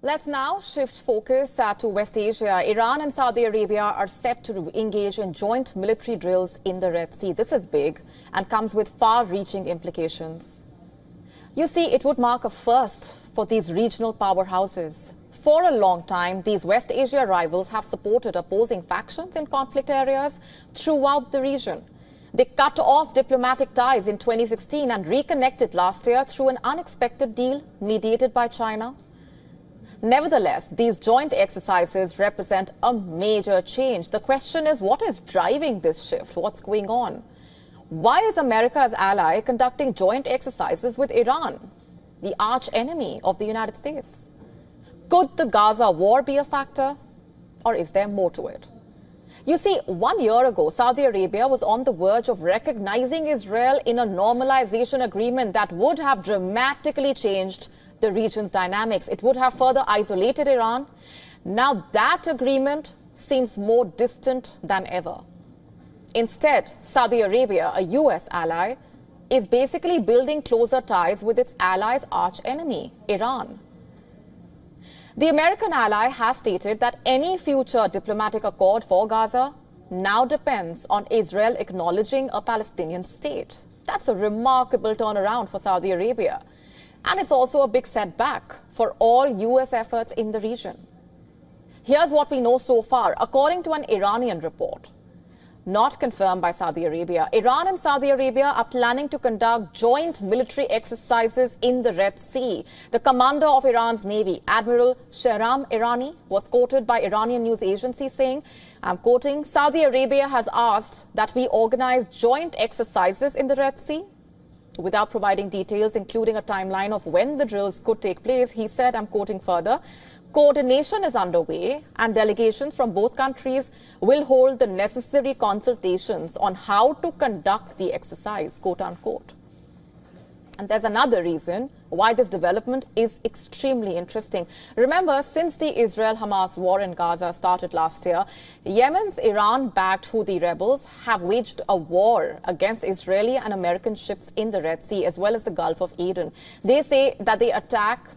Let's now shift focus to West Asia. Iran and Saudi Arabia are set to engage in joint military drills in the Red Sea. This is big and comes with far-reaching implications. You see, it would mark a first for these regional powerhouses. For a long time, these West Asia rivals have supported opposing factions in conflict areas throughout the region. They cut off diplomatic ties in 2016 and reconnected last year through an unexpected deal mediated by China. Nevertheless, these joint exercises represent a major change. The question is, what is driving this shift? What's going on? Why is America's ally conducting joint exercises with Iran, the arch enemy of the United States? Could the Gaza war be a factor, or is there more to it? You see, 1 year ago, Saudi Arabia was on the verge of recognizing Israel in a normalization agreement that would have dramatically changed the region's dynamics. It would have further isolated Iran. Now that agreement seems more distant than ever. Instead, Saudi Arabia, a US ally, is basically building closer ties with its ally's arch enemy, Iran. The American ally has stated that any future diplomatic accord for Gaza now depends on Israel acknowledging a Palestinian state. That's a remarkable turnaround for Saudi Arabia. And it's also a big setback for all US efforts in the region. Here's what we know so far. According to an Iranian report, not confirmed by Saudi Arabia, Iran and Saudi Arabia are planning to conduct joint military exercises in the Red Sea. The commander of Iran's Navy, Admiral Shahram Irani, was quoted by Iranian news agency saying, I'm quoting, Saudi Arabia has asked that we organize joint exercises in the Red Sea. Without providing details, including a timeline of when the drills could take place, he said, I'm quoting further, coordination is underway and delegations from both countries will hold the necessary consultations on how to conduct the exercise, quote unquote. And there's another reason why this development is extremely interesting. Remember, since the Israel-Hamas war in Gaza started last year, Yemen's Iran-backed Houthi rebels have waged a war against Israeli and American ships in the Red Sea, as well as the Gulf of Aden. They say that they attack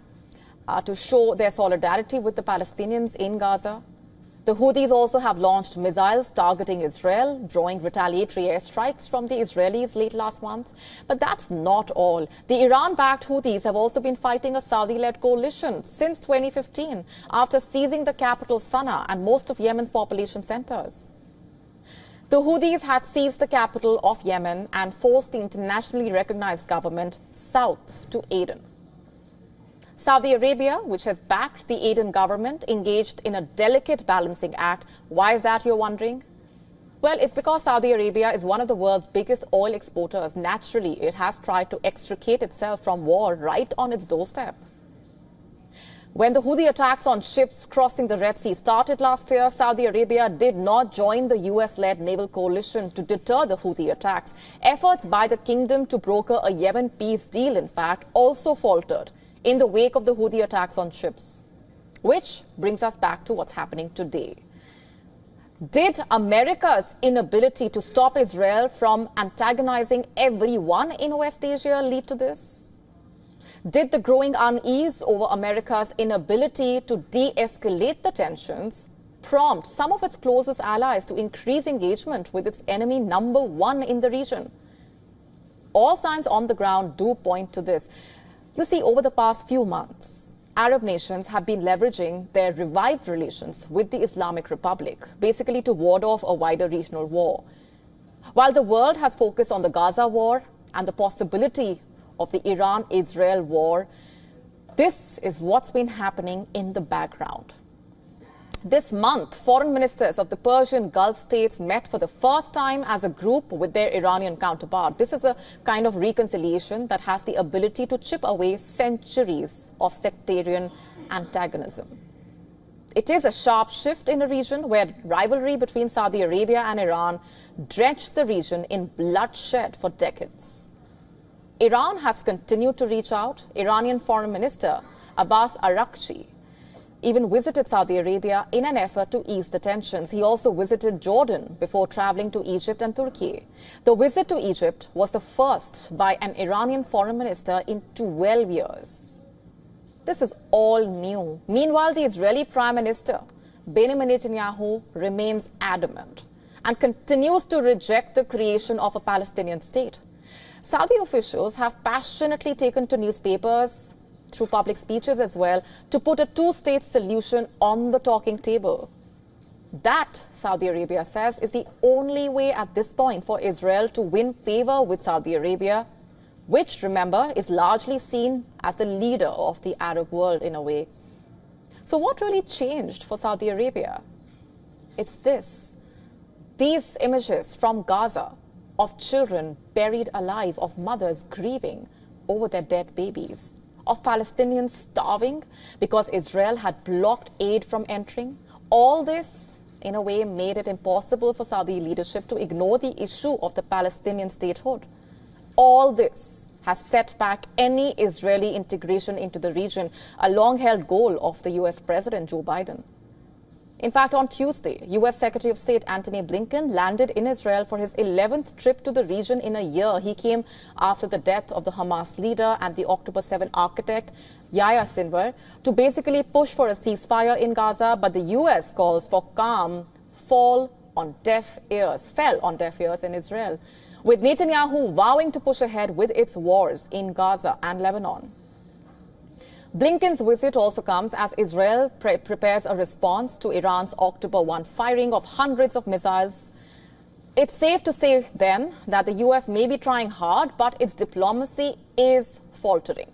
to show their solidarity with the Palestinians in Gaza. The Houthis also have launched missiles targeting Israel, drawing retaliatory airstrikes from the Israelis late last month. But that's not all. The Iran-backed Houthis have also been fighting a Saudi-led coalition since 2015 after seizing the capital Sana'a and most of Yemen's population centers. The Houthis had seized the capital of Yemen and forced the internationally recognized government south to Aden. Saudi Arabia, which has backed the Aden government, engaged in a delicate balancing act. Why is that, you're wondering? Well, it's because Saudi Arabia is one of the world's biggest oil exporters. Naturally, it has tried to extricate itself from war right on its doorstep. When the Houthi attacks on ships crossing the Red Sea started last year, Saudi Arabia did not join the US-led naval coalition to deter the Houthi attacks. Efforts by the kingdom to broker a Yemen peace deal, in fact, also faltered in the wake of the Houthi attacks on ships. Which brings us back to what's happening today. Did America's inability to stop Israel from antagonizing everyone in West Asia lead to this? Did the growing unease over America's inability to de-escalate the tensions prompt some of its closest allies to increase engagement with its enemy number one in the region? All signs on the ground do point to this. You see, over the past few months, Arab nations have been leveraging their revived relations with the Islamic Republic, basically to ward off a wider regional war. While the world has focused on the Gaza war and the possibility of the Iran-Israel war, this is what's been happening in the background. This month, foreign ministers of the Persian Gulf states met for the first time as a group with their Iranian counterpart. This is a kind of reconciliation that has the ability to chip away centuries of sectarian antagonism. It is a sharp shift in a region where rivalry between Saudi Arabia and Iran drenched the region in bloodshed for decades. Iran has continued to reach out. Iranian Foreign Minister Abbas Araghchi even visited Saudi Arabia in an effort to ease the tensions. He also visited Jordan before traveling to Egypt and Turkey. The visit to Egypt was the first by an Iranian foreign minister in 12 years. This is all new. Meanwhile, the Israeli Prime Minister, Benjamin Netanyahu, remains adamant and continues to reject the creation of a Palestinian state. Saudi officials have passionately taken to newspapers, through public speeches as well, to put a two-state solution on the talking table. That, Saudi Arabia says, is the only way at this point for Israel to win favor with Saudi Arabia, which, remember, is largely seen as the leader of the Arab world in a way. So what really changed for Saudi Arabia? It's this. These images from Gaza of children buried alive, of mothers grieving over their dead babies, of Palestinians starving because Israel had blocked aid from entering. All this, in a way, made it impossible for Saudi leadership to ignore the issue of the Palestinian statehood. All this has set back any Israeli integration into the region, a long-held goal of the US President Joe Biden. In fact, on Tuesday, US Secretary of State Antony Blinken landed in Israel for his 11th trip to the region in a year. He came after the death of the Hamas leader and the October 7 architect, Yahya Sinwar, to basically push for a ceasefire in Gaza, but the US calls for calm fell on deaf ears in Israel, with Netanyahu vowing to push ahead with its wars in Gaza and Lebanon. Blinken's visit also comes as Israel prepares a response to Iran's October 1 firing of hundreds of missiles. It's safe to say then that the US may be trying hard, but its diplomacy is faltering.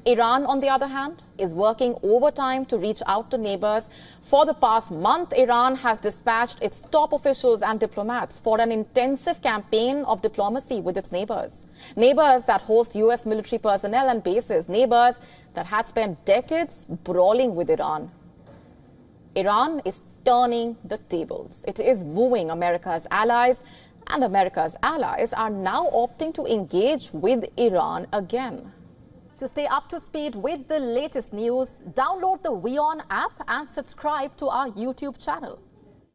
Iran, on the other hand, is working overtime to reach out to neighbors. For the past month, Iran has dispatched its top officials and diplomats for an intensive campaign of diplomacy with its neighbors. Neighbors that host US military personnel and bases. Neighbors that had spent decades brawling with Iran. Iran is turning the tables. It is wooing America's allies, and America's allies are now opting to engage with Iran again. To stay up to speed with the latest news, download the WION app and subscribe to our YouTube channel.